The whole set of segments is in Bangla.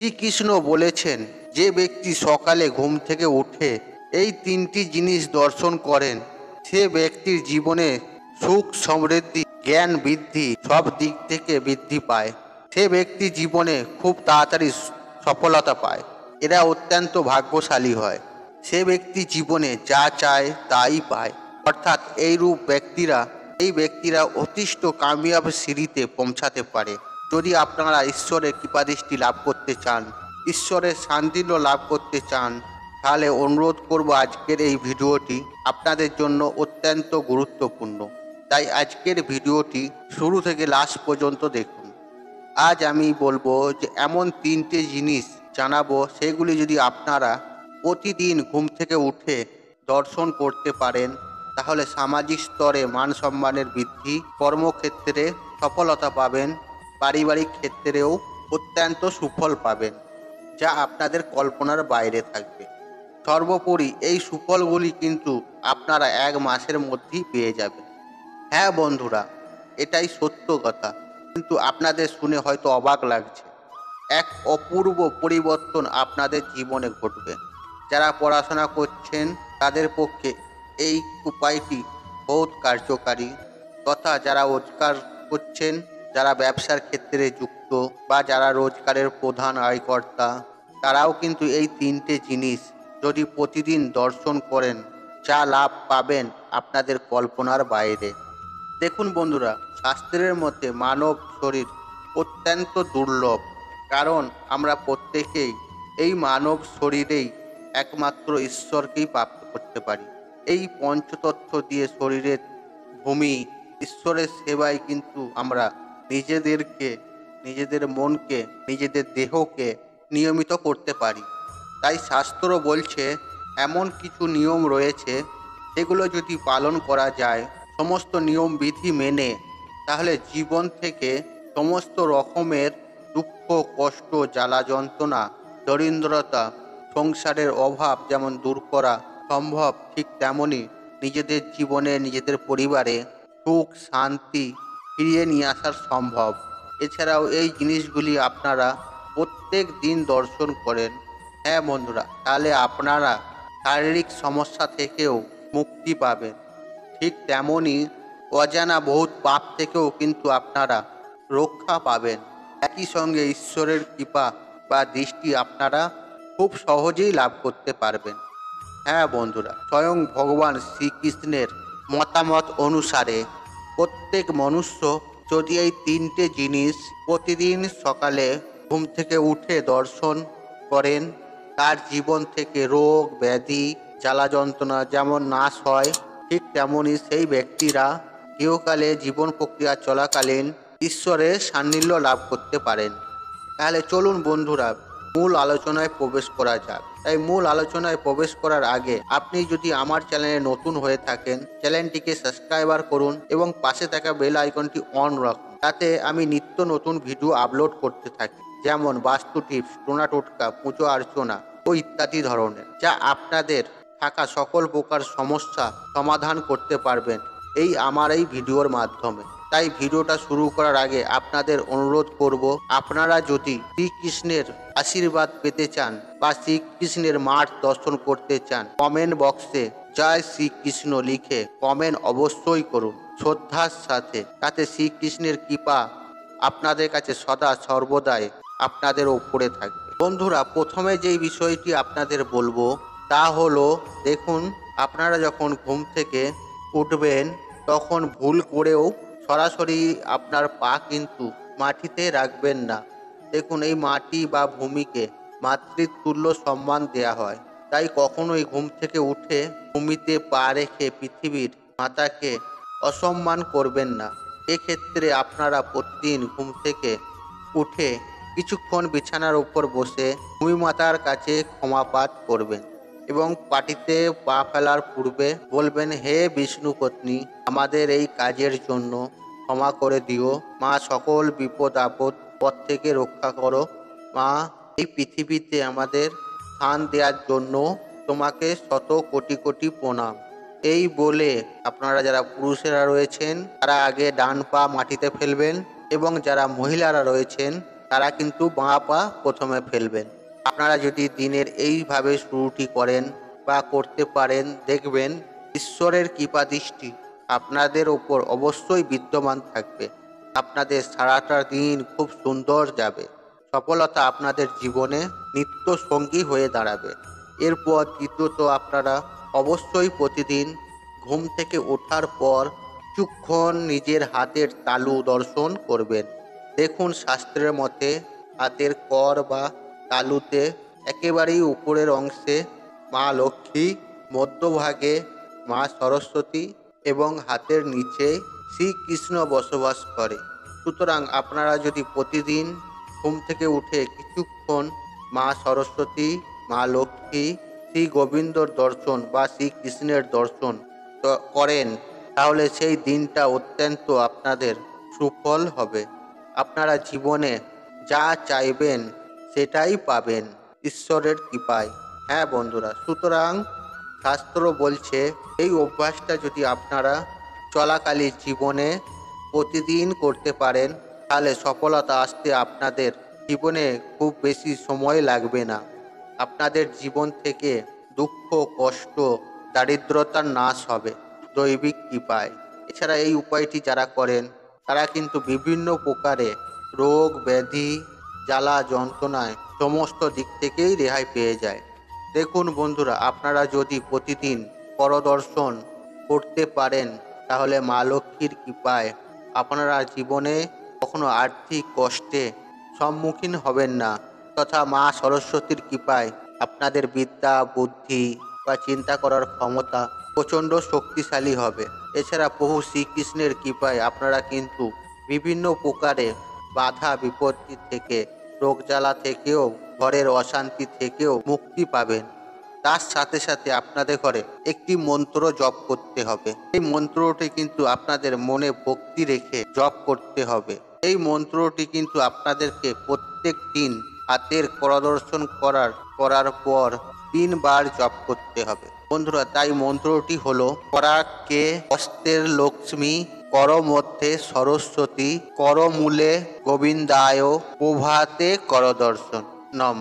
শ্রীকৃষ্ণ বলেছেন, যে ব্যক্তি সকালে ঘুম থেকে উঠে এই তিনটি জিনিস দর্শন করেন, সে ব্যক্তির জীবনে সুখ সমৃদ্ধি জ্ঞান বৃদ্ধি সব দিক থেকে বৃদ্ধি পায়। সে ব্যক্তি জীবনে খুব তাড়াতাড়ি সফলতা পায়। এরা অত্যন্ত ভাগ্যশালী হয়। সে ব্যক্তি জীবনে যা চায় তাই পায়। অর্থাৎ এই ব্যক্তিরা অতিষ্ঠ কামিয়াব সিঁড়িতে পৌঁছাতে পারে। যদি আপনারা ঈশ্বরের কৃপাদৃষ্টি লাভ করতে চান, ঈশ্বরের সান্নিধ্য লাভ করতে চান, তাহলে অনুরোধ করব আজকের এই ভিডিওটি আপনাদের জন্য অত্যন্ত গুরুত্বপূর্ণ। তাই আজকের ভিডিওটি শুরু থেকে লাস্ট পর্যন্ত দেখুন। আজ আমি বলবো যে এমন তিনটে জিনিস জানাবো, সেগুলি যদি আপনারা প্রতিদিন ঘুম থেকে উঠে দর্শন করতে পারেন, তাহলে সামাজিক স্তরে মান সম্মানের বৃদ্ধি, কর্মক্ষেত্রে সফলতা পাবেন, পারিবারিক ক্ষেত্রেও অত্যন্ত সুফল পাবেন, যা আপনাদের কল্পনার বাইরে থাকবে। সর্বোপরি এই সুফলগুলি কিন্তু আপনারা 1 মাসের মধ্যেই পেয়ে যাবেন। হ্যাঁ বন্ধুরা, এটাই সত্য কথা। কিন্তু আপনাদের শুনে হয়তো অবাক লাগছে। এক অপূর্ব পরিবর্তন আপনাদের জীবনে ঘটবে। যারা পড়াশোনা করছেন তাদের পক্ষে এই উপায়টি বহুত কার্যকারী, তথা যারা রোজগার করছেন, যারা ব্যবসার ক্ষেত্রে যুক্ত বা যারা রোজগারের প্রধান আয়কর্তা, তারাও কিন্তু এই তিনটে জিনিস যদি প্রতিদিন দর্শন করেন, যা লাভ পাবেন আপনাদের কল্পনার বাইরে। দেখুন বন্ধুরা, শাস্ত্রের মধ্যে মানব শরীর অত্যন্ত দুর্লভ। কারণ আমরা প্রত্যেকেই এই মানব শরীরেই একমাত্র ঈশ্বরকেই প্রাপ্ত করতে পারি। এই পঞ্চতত্ত্ব দিয়ে শরীরের ভূমি ঈশ্বরের সেবায় কিন্তু আমরা নিজেদেরকে, নিজেদের মনকে, নিজেদের দেহকে নিয়মিত করতে পারি। তাই শাস্ত্র বলছে, এমন কিছু নিয়ম রয়েছে, সেগুলো যদি পালন করা যায় সমস্ত নিয়ম বিধি মেনে, তাহলে জীবন থেকে সমস্ত রকমের দুঃখ কষ্ট জ্বালা যন্ত্রণা দরিদ্রতা সংসারের অভাব যেমন দূর করা সম্ভব, ঠিক তেমনই নিজেদের জীবনে নিজেদের পরিবারে সুখ শান্তি ফিরিয়ে নিয়ে আসা সম্ভব। এছাড়াও এই জিনিসগুলি আপনারা প্রত্যেক দিন দর্শন করেন, হ্যাঁ বন্ধুরা, তাহলে আপনারা শারীরিক সমস্যা থেকেও মুক্তি পাবেন। ঠিক তেমনই অজানা বহুত পাপ থেকেও কিন্তু আপনারা রক্ষা পাবেন। একই সঙ্গে ঈশ্বরের কৃপা বা দৃষ্টি আপনারা খুব সহজেই লাভ করতে পারবেন। হ্যাঁ বন্ধুরা, স্বয়ং ভগবান শ্রীকৃষ্ণের মতামত অনুসারে প্রত্যেক মনুষ্য যদি এই তিনটে জিনিস প্রতিদিন সকালে ঘুম থেকে উঠে দর্শন করেন, তার জীবন থেকে রোগ ব্যাধি জ্বালা যন্ত্রণা যেমন নাশ হয়, ঠিক তেমনই সেই ব্যক্তিরা ইহকালে জীবন প্রক্রিয়া চলাকালীন ঈশ্বরের সান্নিধ্য লাভ করতে পারেন। তাহলে চলুন বন্ধুরা, মূল আলোচনায় প্রবেশ করা যাক। তাই মূল আলোচনায় প্রবেশ করার আগে আপনি যদি আমার চ্যানেলে নতুন হয়ে থাকেন, চ্যানেলটিকে সাবস্ক্রাইবার করুন এবং পাশে থাকা বেল আইকনটি অন রাখুন, তাতে আমি নিত্য নতুন ভিডিও আপলোড করতে থাকি, যেমন বাস্তু টিপস, টোনা টোটকা, পুজো অর্চনা ও ইত্যাদি ধরনের, যা আপনাদের থাকা সকল প্রকার সমস্যা সমাধান করতে পারবেন আমার এই ভিডিওর মাধ্যমে। তাই ভিডিওটা শুরু করার আগে আপনাদের অনুরোধ করব, আপনারা যদি শ্রীকৃষ্ণের আশীর্বাদ পেতে চান বা শ্রীকৃষ্ণের মাঠ দর্শন করতে চান, কমেন্ট বক্সে জয় শ্রীকৃষ্ণ লিখে কমেন্ট অবশ্যই করুন শ্রদ্ধার সাথে। তাতে শ্রীকৃষ্ণের কৃপা আপনাদের কাছে সদা সর্বদাই আপনাদের ওপরে থাকবে। বন্ধুরা, প্রথমে যেই বিষয়টি আপনাদের বলবো তা হলো, দেখুন, আপনারা যখন ঘুম থেকে উঠবেন তখন ভুল করেও সরাসরি আপনার পা কিন্তু মাটিতে রাখবেন না। দেখুন, এই মাটি বা ভূমিকে মাতৃতুল্য সম্মান দেয়া হয়। তাই কখনোই ঘুম থেকে উঠে ভূমিতে পা রেখে পৃথিবীর মাতাকে অসম্মান করবেন না। এক্ষেত্রে আপনারা প্রতিদিন ঘুম থেকে উঠে কিছুক্ষণ বিছানার উপর বসে ভূমিমাতার কাছে ক্ষমা পাঠ করবেন এবং পাটিতে পা ফেলার পূর্বে বলবেন, হে বিষ্ণু পত্নী, আমাদের এই কাজের জন্য ক্ষমা করে দিও। মা, সকল বিপদ আপদ পথ থেকে রক্ষা করো। মা, এই পৃথিবীতে আমাদের স্থান দেওয়ার জন্য তোমাকে শত কোটি কোটি প্রণাম। এই বলে আপনারা যারা পুরুষেরা রয়েছেন তারা আগে ডান পা মাটিতে ফেলবেন এবং যারা মহিলারা রয়েছেন তারা কিন্তু বাঁ পা প্রথমে ফেলবেন। আপনারা যদি দিনের এইভাবে শুরুটি করেন বা করতে পারেন, দেখবেন ঈশ্বরের কৃপাদৃষ্টি আপনাদের ওপর অবশ্যই বিদ্যমান থাকবে। আপনাদের সারাটা দিন খুব সুন্দর যাবে। সফলতা আপনাদের জীবনে নিত্য সঙ্গী হয়ে দাঁড়াবে। এরপর দ্বিতীয়ত, আপনারা অবশ্যই প্রতিদিন ঘুম থেকে ওঠার পর কিছুক্ষণ নিজের হাতের তালু দর্শন করবেন। দেখুন, শাস্ত্রের মতে হাতের কর বা তালুতে একেবারেই উপরের অংশে মা লক্ষ্মী, মধ্যভাগে মা সরস্বতী এবং হাতের নিচে শ্রীকৃষ্ণ বসবাস করে। সুতরাং আপনারা যদি প্রতিদিন ঘুম থেকে উঠে কিছুক্ষণ মা সরস্বতী, মা লক্ষ্মী, শ্রী গোবিন্দর দর্শন বা শ্রীকৃষ্ণের দর্শন করেন, তাহলে সেই দিনটা অত্যন্ত আপনাদের সুফল হবে। আপনারা জীবনে যা চাইবেন সেটাই পাবেন ঈশ্বরের কৃপায়। হ্যাঁ বন্ধুরা, সুতরাং শাস্ত্র বলছে এই অভ্যাসটা যদি আপনারা চলাকালীন জীবনে প্রতিদিন করতে পারেন, তাহলে সফলতা আসতে আপনাদের জীবনে খুব বেশি সময় লাগবে না। আপনাদের জীবন থেকে দুঃখ, কষ্ট, দারিদ্রতার নাশ হবে দৈবিক কৃপায়। এছাড়া এই উপায়টি যারা করেন তারা কিন্তু বিভিন্ন প্রকারে রোগ ব্যাধি, জ্বালা যন্ত্রণায় সমস্ত দিক থেকেই রেহাই পেয়ে যায়। দেখুন বন্ধুরা, আপনারা যদি প্রতিদিন পরদর্শন করতে পারেন, তাহলে মা লক্ষ্মীর কৃপায় আপনারা জীবনে কখনো আর্থিক কষ্টে সম্মুখীন হবেন না, তথা মা সরস্বতীর কৃপায় আপনাদের বিদ্যা, বুদ্ধি বা চিন্তা করার ক্ষমতা প্রচণ্ড শক্তিশালী হবে। এছাড়া প্রভু শ্রীকৃষ্ণের কৃপায় আপনারা কিন্তু বিভিন্ন প্রকারে বাধা বিপত্তি থেকে, রোগ জ্বালা থেকেও, ঘরের অশান্তি থেকেও মুক্তি পাবেন। তার সাথে সাথে আপনাদের ঘরে একটি মন্ত্র জপ করতে হবে। এই মন্ত্রটি কিন্তু আপনাদের মনে ভক্তি রেখে জপ করতে হবে। এই মন্ত্রটি কিন্তু আপনাদেরকে প্রত্যেক দিন হাতের করদর্শন করার পর 3 বার জপ করতে হবে বন্ধুরা। তাই মন্ত্রটি হলো: পরাকে হস্তের লক্ষ্মী, কর মধ্যে সরস্বতী, কর মূলে গোবিন্দায়, প্রভাতে করদর্শন নম।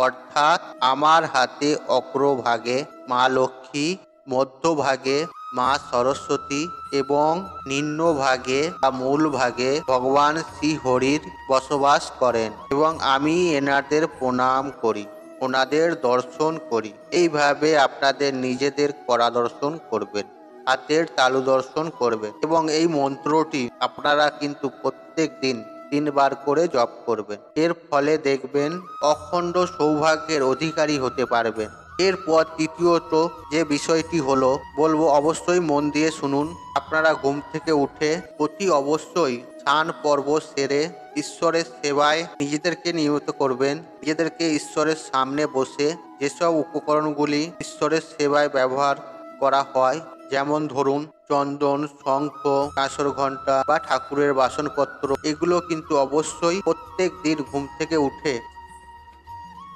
অর্থাৎ আমার হাতে অগ্রভাগে মা লক্ষ্মী, মধ্যভাগে মা সরস্বতী এবং নিম্নভাগে বা মূল ভাগে ভগবান শ্রী হরির বসবাস করেন এবং আমি এনাদের প্রণাম করি, ওনাদের দর্শন করি। এইভাবে আপনাদের নিজেদের করা দর্শন করবেন, হাতের তালু দর্শন করবেন এবং এই মন্ত্রটি আপনারা কিন্তু প্রত্যেক দিন 3 বার করে জপ করবেন। এর ফলে দেখবেন অখণ্ড সৌভাগ্যের অধিকারী হতে পারবেন। এরপর তৃতীয়ত যে বিষয়টি হলো, বলবো অবশ্যই মন দিয়ে শুনুন। আপনারা ঘুম থেকে উঠে অতি অবশ্যই স্নান পর্ব সেরে ঈশ্বরের সেবায় নিজেদেরকে নিয়মিত করবেন। নিজেদেরকে ঈশ্বরের সামনে বসে যেসব উপকরণগুলি ঈশ্বরের সেবায় ব্যবহার করা হয়, যেমন ধরুন চন্দন, শঙ্খ, কাঁসর ঘণ্টা বা ঠাকুরের বাসনপত্র, এগুলো কিন্তু অবশ্যই প্রত্যেক দিন ঘুম থেকে উঠে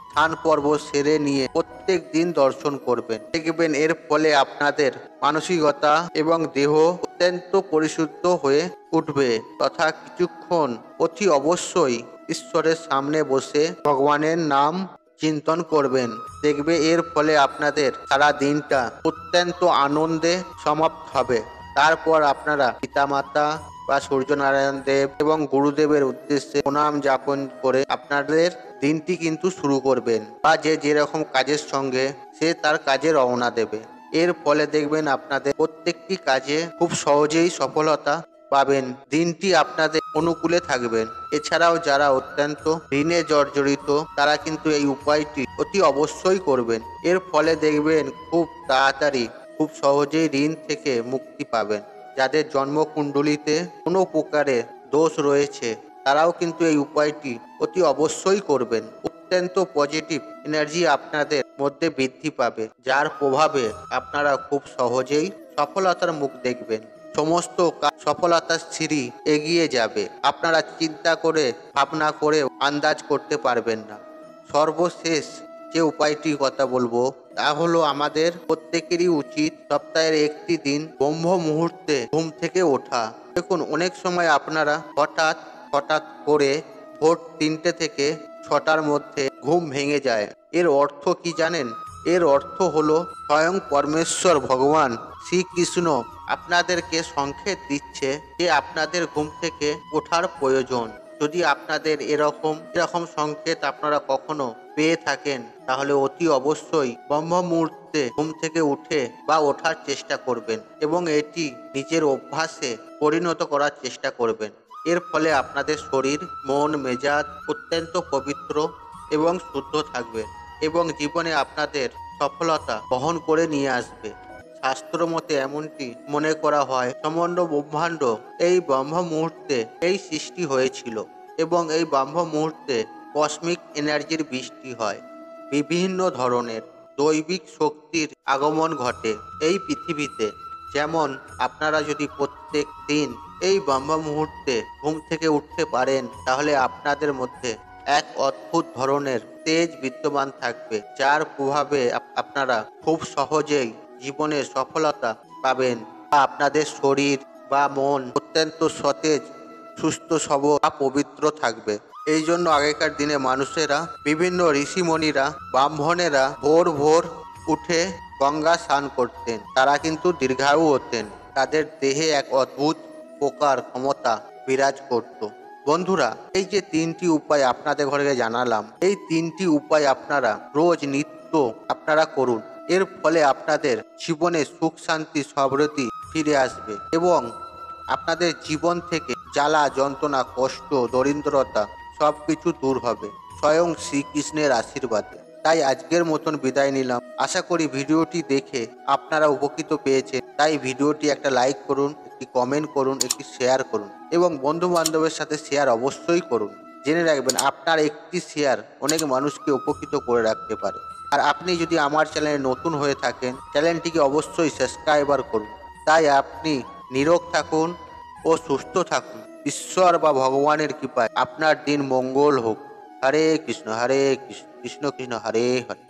স্নান পর্ব সেরে নিয়ে প্রত্যেক দিন দর্শন করবেন। দেখবেন এর ফলে আপনাদের মানসিকতা এবং দেহ অত্যন্ত পরিশুদ্ধ হয়ে উঠবে। তথা কিছুক্ষণ অতি অবশ্যই ঈশ্বরের সামনে বসে ভগবানের নাম চিন্তন করবেন। দেখবে এর ফলে আপনাদের সারা দিনটা অত্যন্ত আনন্দে সমাপ্ত হবে। তারপর আপনারা পিতামাতা বা সূর্যনারায়ণ দেব এবং গুরুদেবের উদ্দেশ্যে প্রণাম যাপন করে আপনাদের দিনটি কিন্তু শুরু করবেন, বা যে যেরকম কাজের সঙ্গে সে তার কাজে রওনা দেবে। এর ফলে দেখবেন আপনাদের প্রত্যেকটি কাজে খুব সহজেই সফলতা পাবেন, দিনটি আপনাদের অনুকূলে থাকবেন। এছাড়াও যারা অত্যন্ত ঋণে জর্জরিত, তারা কিন্তু এই উপায়টি অতি অবশ্যই করবেন। এর ফলে দেখবেন খুব তাড়াতাড়ি, খুব সহজেই ঋণ থেকে মুক্তি পাবেন। যাদের জন্মকুণ্ডলিতে কোনো প্রকারে দোষ রয়েছে, তারাও কিন্তু এই উপায়টি অতি অবশ্যই করবেন। অত্যন্ত পজিটিভ এনার্জি আপনাদের মধ্যে বৃদ্ধি পাবে, যার প্রভাবে আপনারা খুব সহজেই সফলতার মুখ দেখবেন। সমস্ত সফলতার সিঁড়ি এগিয়ে যাবে, আপনারা চিন্তা করে ভাবনা করে আন্দাজ করতে পারবেন না। সর্বশেষ যে উপায়টির কথা বলবো তা হলো, আমাদের প্রত্যেকেরই উচিত সপ্তাহের একটি দিন ব্রহ্ম মুহূর্তে ঘুম থেকে ওঠা। দেখুন, অনেক সময় আপনারা হঠাৎ করে ভোর 3টে থেকে 6টার মধ্যে ঘুম ভেঙে যায়। এর অর্থ কি জানেন? এর অর্থ হলো স্বয়ং পরমেশ্বর ভগবান শ্রীকৃষ্ণ আপনাদেরকে সংকেত দিচ্ছে যে আপনাদের ঘুম থেকে ওঠার প্রয়োজন। যদি আপনাদের এরকম সংকেত আপনারা কখনো পেয়ে থাকেন, তাহলে অতি অবশ্যই ব্রহ্ম মুহূর্তে ঘুম থেকে উঠে বা ওঠার চেষ্টা করবেন এবং এটি নিজের অভ্যাসে পরিণত করার চেষ্টা করবেন। এর ফলে আপনাদের শরীর, মন, মেজাজ অত্যন্ত পবিত্র এবং শুদ্ধ থাকবে এবং জীবনে আপনাদের সফলতা বহন করে নিয়ে আসবে। শাস্ত্র মতে এমনটি মনে করা হয়, সমগ্র ব্রহ্মাণ্ড এই ব্রহ্ম মুহূর্তে এই সৃষ্টি হয়েছিল এবং এই ব্রহ্ম মুহূর্তে কসমিক এনার্জির বৃষ্টি হয়। বিভিন্ন ধরনের দৈবিক শক্তির আগমন ঘটে এই পৃথিবীতে। যেমন আপনারা যদি প্রত্যেক দিন এই ব্রহ্ম মুহূর্তে ঘুম থেকে উঠতে পারেন, তাহলে আপনাদের মধ্যে এক অদ্ভুত ধরনের তেজ বিদ্যমান থাকবে, যার প্রভাবে আপনারা খুব সহজেই জীবনে সফলতা পাবেন। আপনাদের শরীর বা মন অত্যন্ত সতেজ, সুস্থ, সবল বা পবিত্র থাকবে। এই জন্য আগেকার দিনে মানুষেরা, বিভিন্ন ঋষিমণিরা, ব্রাহ্মণেরা ভোর ভোর উঠে গঙ্গা স্নান করতেন। তারা কিন্তু দীর্ঘায়ু হতেন। তাদের দেহে এক অদ্ভুত প্রকার ক্ষমতা বিরাজ করত। বন্ধুরা, এই যে 3টি উপায় আপনাদের ঘরে জানালাম, এই 3টি উপায় আপনারা রোজ নিত্য আপনারা করুন। এর ফলে আপনাদের জীবনে সুখ, শান্তি, সমৃদ্ধি ফিরে আসবে এবং আপনাদের জীবন থেকে জ্বালা, যন্ত্রণা, কষ্ট, দরিদ্রতা সবকিছু দূর হবে স্বয়ং শ্রীকৃষ্ণের আশীর্বাদে। তাই আজকের মতন বিদায় নিলাম। আশা করি ভিডিওটি দেখে আপনারা উপকৃত পেয়েছেন। তাই ভিডিওটি একটা লাইক করুন, একটি কমেন্ট করুন, একটি শেয়ার করুন এবং বন্ধু বান্ধবের সাথে শেয়ার অবশ্যই করুন। জেনে রাখবেন, আপনার একটি শেয়ার অনেক মানুষকে উপকৃত করে রাখতে পারে। আর আপনি যদি আমার চ্যানেলে নতুন হয়ে থাকেন, চ্যানেলটিকে অবশ্যই সাবস্ক্রাইবার করুন। তাই আপনি নিরোগ থাকুন ও সুস্থ থাকুন। ঈশ্বর বা ভগবানের কৃপায় আপনার দিন মঙ্গল হোক। হরে কৃষ্ণ, হরে কৃষ্ণ, কৃষ্ণ কৃষ্ণ, হরে হরে।